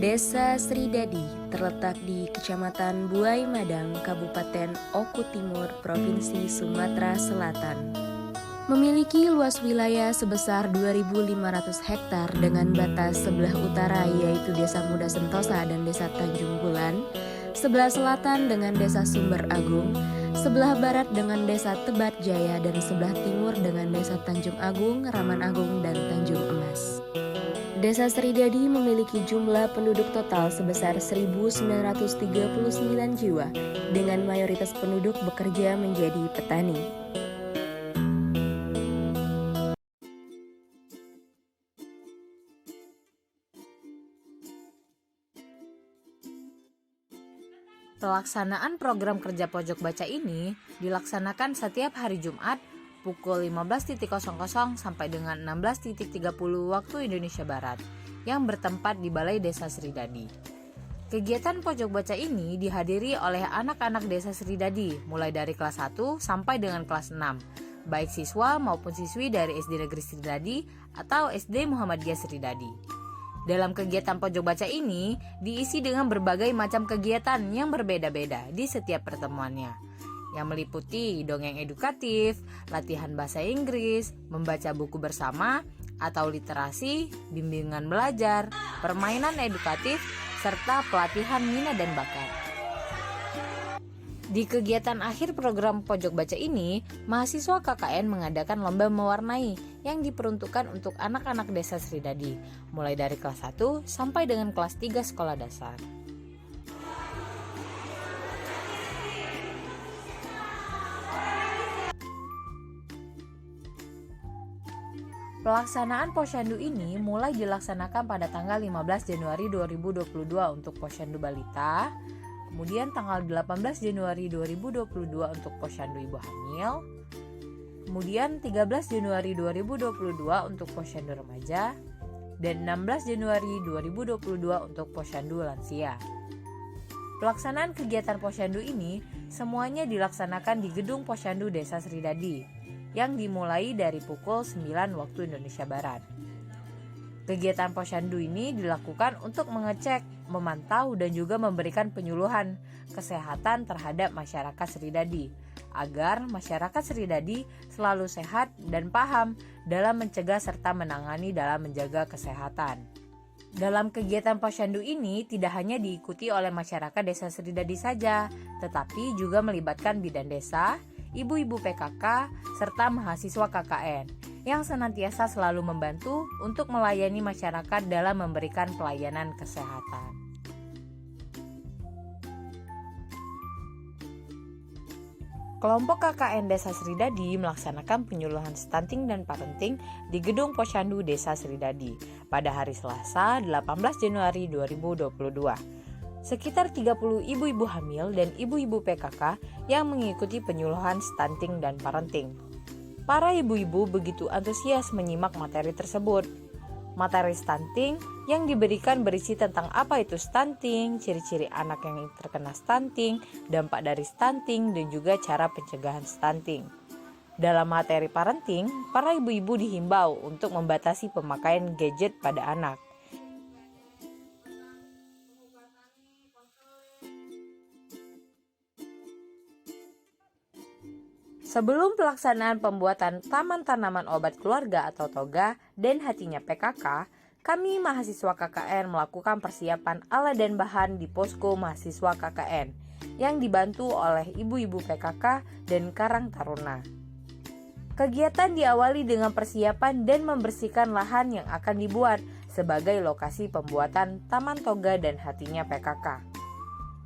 Desa Sridadi terletak di Kecamatan Buai Madang, Kabupaten Oku Timur, Provinsi Sumatera Selatan. Memiliki luas wilayah sebesar 2.500 hektar dengan batas sebelah utara yaitu Desa Muda Sentosa dan Desa Tanjung Bulan, sebelah selatan dengan Desa Sumber Agung, sebelah barat dengan Desa Tebat Jaya, dan sebelah timur dengan Desa Tanjung Agung, Raman Agung, dan Tanjung Emas. Desa Sridadi memiliki jumlah penduduk total sebesar 1.939 jiwa, dengan mayoritas penduduk bekerja menjadi petani. Pelaksanaan program kerja pojok baca ini dilaksanakan setiap hari Jumat pukul 15.00 sampai dengan 16.30 waktu Indonesia Barat yang bertempat di Balai Desa Sridadi. Kegiatan pojok baca ini dihadiri oleh anak-anak Desa Sridadi mulai dari kelas 1 sampai dengan kelas 6, baik siswa maupun siswi dari SD Negeri Sridadi atau SD Muhammadiyah Sridadi. Dalam kegiatan pojok baca ini diisi dengan berbagai macam kegiatan yang berbeda-beda di setiap pertemuannya, yang meliputi dongeng edukatif, latihan bahasa Inggris, membaca buku bersama atau literasi, bimbingan belajar, permainan edukatif, serta pelatihan minat dan bakat. Di kegiatan akhir program pojok baca ini, mahasiswa KKN mengadakan lomba mewarnai yang diperuntukkan untuk anak-anak Desa Sridadi, mulai dari kelas 1 sampai dengan kelas 3 sekolah dasar. Pelaksanaan Posyandu ini mulai dilaksanakan pada tanggal 15 Januari 2022 untuk Posyandu Balita, kemudian tanggal 18 Januari 2022 untuk Posyandu Ibu Hamil, kemudian 13 Januari 2022 untuk Posyandu Remaja, dan 16 Januari 2022 untuk Posyandu Lansia. Pelaksanaan kegiatan Posyandu ini semuanya dilaksanakan di Gedung Posyandu Desa Sridadi yang dimulai dari pukul 9 waktu Indonesia Barat. Kegiatan Posyandu ini dilakukan untuk mengecek, memantau, dan juga memberikan penyuluhan kesehatan terhadap masyarakat Sridadi agar masyarakat Sridadi selalu sehat dan paham dalam mencegah serta menangani dalam menjaga kesehatan. Dalam kegiatan Posyandu ini tidak hanya diikuti oleh masyarakat Desa Sridadi saja, tetapi juga melibatkan bidan desa, ibu-ibu PKK, serta mahasiswa KKN yang senantiasa selalu membantu untuk melayani masyarakat dalam memberikan pelayanan kesehatan. Kelompok KKN Desa Sridadi melaksanakan penyuluhan stunting dan parenting di Gedung Posyandu Desa Sridadi pada hari Selasa 18 Januari 2022. Sekitar 30 ibu-ibu hamil dan ibu-ibu PKK yang mengikuti penyuluhan stunting dan parenting. Para ibu-ibu begitu antusias menyimak materi tersebut. Materi stunting yang diberikan berisi tentang apa itu stunting, ciri-ciri anak yang terkena stunting, dampak dari stunting, dan juga cara pencegahan stunting. Dalam materi parenting, para ibu-ibu dihimbau untuk membatasi pemakaian gadget pada anak. Sebelum pelaksanaan pembuatan Taman Tanaman Obat Keluarga atau TOGA dan hatinya PKK, kami mahasiswa KKN melakukan persiapan alat dan bahan di posko mahasiswa KKN yang dibantu oleh ibu-ibu PKK dan Karang Taruna. Kegiatan diawali dengan persiapan dan membersihkan lahan yang akan dibuat sebagai lokasi pembuatan Taman Toga dan hatinya PKK.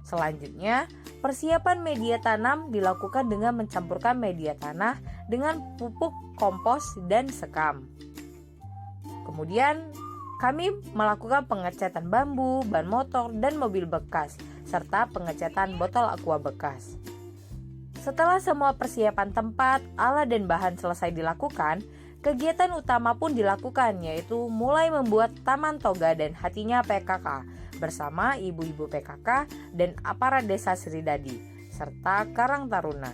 Selanjutnya, persiapan media tanam dilakukan dengan mencampurkan media tanah dengan pupuk kompos dan sekam. Kemudian, kami melakukan pengecatan bambu, ban motor, dan mobil bekas, serta pengecatan botol aqua bekas. Setelah semua persiapan tempat, alat, dan bahan selesai dilakukan, kegiatan utama pun dilakukan, yaitu mulai membuat Taman Toga dan hatinya PKK bersama ibu-ibu PKK dan aparat Desa Sridadi, serta Karang Taruna,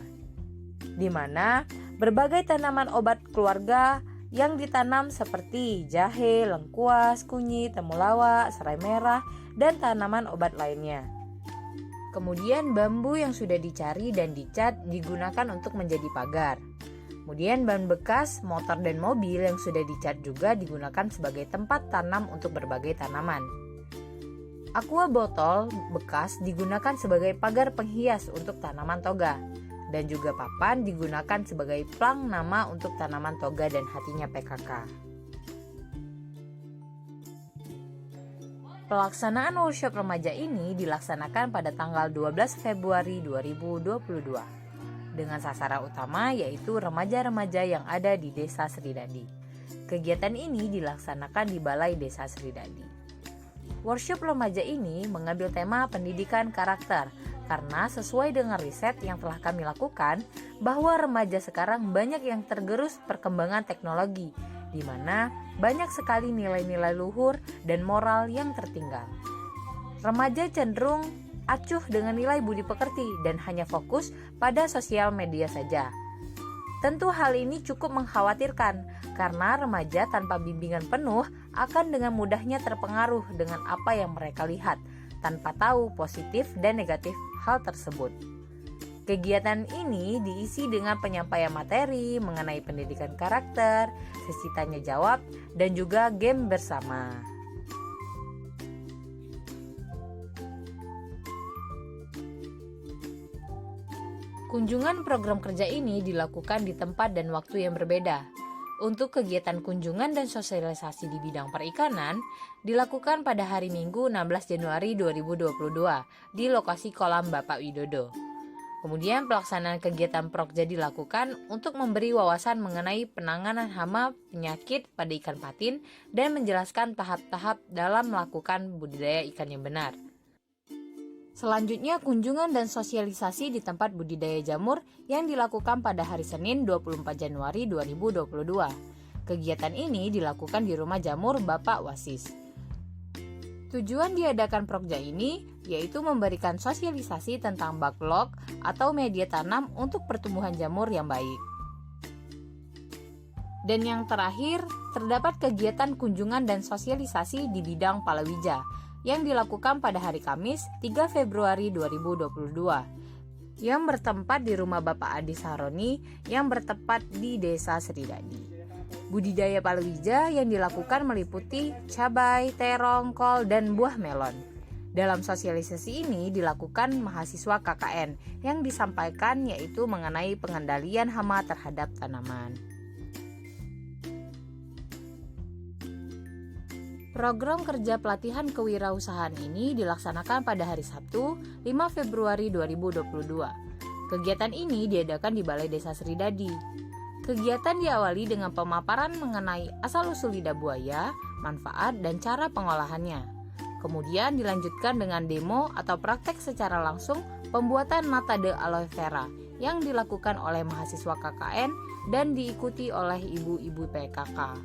di mana berbagai tanaman obat keluarga yang ditanam seperti jahe, lengkuas, kunyit, temulawak, serai merah, dan tanaman obat lainnya. Kemudian bambu yang sudah dicari dan dicat digunakan untuk menjadi pagar. Kemudian ban bekas, motor dan mobil yang sudah dicat juga digunakan sebagai tempat tanam untuk berbagai tanaman. Aqua botol bekas digunakan sebagai pagar penghias untuk tanaman toga. Dan juga papan digunakan sebagai plang nama untuk tanaman toga dan hatinya PKK. Pelaksanaan workshop remaja ini dilaksanakan pada tanggal 12 Februari 2022 dengan sasaran utama yaitu remaja-remaja yang ada di Desa Sridadi. Kegiatan ini dilaksanakan di Balai Desa Sridadi. Workshop remaja ini mengambil tema pendidikan karakter karena sesuai dengan riset yang telah kami lakukan bahwa remaja sekarang banyak yang tergerus perkembangan teknologi, di mana banyak sekali nilai-nilai luhur dan moral yang tertinggal. Remaja cenderung acuh dengan nilai budi pekerti dan hanya fokus pada sosial media saja. Tentu hal ini cukup mengkhawatirkan karena remaja tanpa bimbingan penuh akan dengan mudahnya terpengaruh dengan apa yang mereka lihat tanpa tahu positif dan negatif hal tersebut. Kegiatan ini diisi dengan penyampaian materi mengenai pendidikan karakter, sesi tanya jawab, dan juga game bersama. Kunjungan program kerja ini dilakukan di tempat dan waktu yang berbeda. Untuk kegiatan kunjungan dan sosialisasi di bidang perikanan dilakukan pada hari Minggu 16 Januari 2022 di lokasi kolam Bapak Widodo. Kemudian pelaksanaan kegiatan prokja dilakukan untuk memberi wawasan mengenai penanganan hama penyakit pada ikan patin dan menjelaskan tahap-tahap dalam melakukan budidaya ikan yang benar. Selanjutnya kunjungan dan sosialisasi di tempat budidaya jamur yang dilakukan pada hari Senin 24 Januari 2022. Kegiatan ini dilakukan di rumah jamur Bapak Wasis. Tujuan diadakan prokja ini yaitu memberikan sosialisasi tentang backlog atau media tanam untuk pertumbuhan jamur yang baik. Dan yang terakhir, terdapat kegiatan kunjungan dan sosialisasi di bidang palawija yang dilakukan pada hari Kamis 3 Februari 2022 yang bertempat di rumah Bapak Adi Saroni yang bertempat di Desa Sridadi. Budidaya palawija yang dilakukan meliputi cabai, terong, kol, dan buah melon. Dalam sosialisasi ini dilakukan mahasiswa KKN yang disampaikan yaitu mengenai pengendalian hama terhadap tanaman. Program kerja pelatihan kewirausahaan ini dilaksanakan pada hari Sabtu 5 Februari 2022. Kegiatan ini diadakan di Balai Desa Sridadi. Kegiatan diawali dengan pemaparan mengenai asal-usul lidah buaya, manfaat, dan cara pengolahannya. Kemudian dilanjutkan dengan demo atau praktek secara langsung pembuatan nata de aloe vera yang dilakukan oleh mahasiswa KKN dan diikuti oleh ibu-ibu PKK.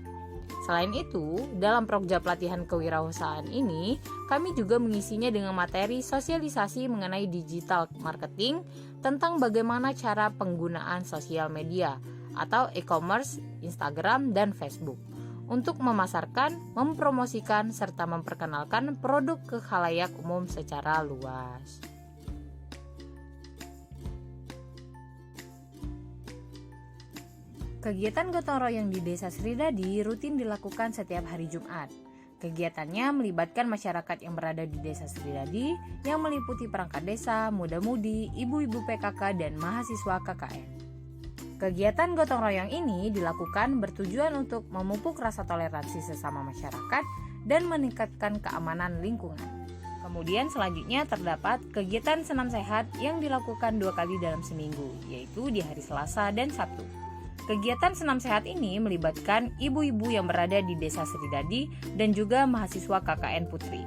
Selain itu, dalam prokja pelatihan kewirausahaan ini, kami juga mengisinya dengan materi sosialisasi mengenai digital marketing tentang bagaimana cara penggunaan sosial media atau e-commerce, Instagram, dan Facebook untuk memasarkan, mempromosikan, serta memperkenalkan produk ke khalayak umum secara luas. Kegiatan gotong royong di Desa Sridadi rutin dilakukan setiap hari Jumat. Kegiatannya melibatkan masyarakat yang berada di Desa Sridadi yang meliputi perangkat desa, muda-mudi, ibu-ibu PKK, dan mahasiswa KKN. Kegiatan gotong royong ini dilakukan bertujuan untuk memupuk rasa toleransi sesama masyarakat dan meningkatkan keamanan lingkungan. Kemudian selanjutnya terdapat kegiatan senam sehat yang dilakukan 2 kali dalam seminggu, yaitu di hari Selasa dan Sabtu. Kegiatan senam sehat ini melibatkan ibu-ibu yang berada di Desa Sridadi dan juga mahasiswa KKN Putri.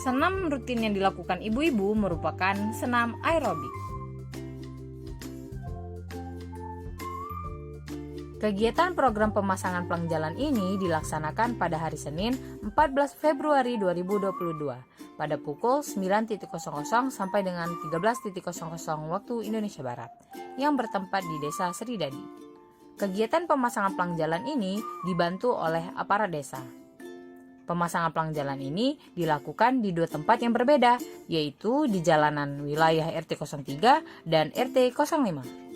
Senam rutin yang dilakukan ibu-ibu merupakan senam aerobik. Kegiatan program pemasangan pelang jalan ini dilaksanakan pada hari Senin 14 Februari 2022 pada pukul 9.00 sampai dengan 13.00 waktu Indonesia Barat yang bertempat di Desa Sridadi. Kegiatan pemasangan pelang jalan ini dibantu oleh aparat desa. Pemasangan pelang jalan ini dilakukan di 2 tempat yang berbeda, yaitu di jalanan wilayah RT 03 dan RT 05.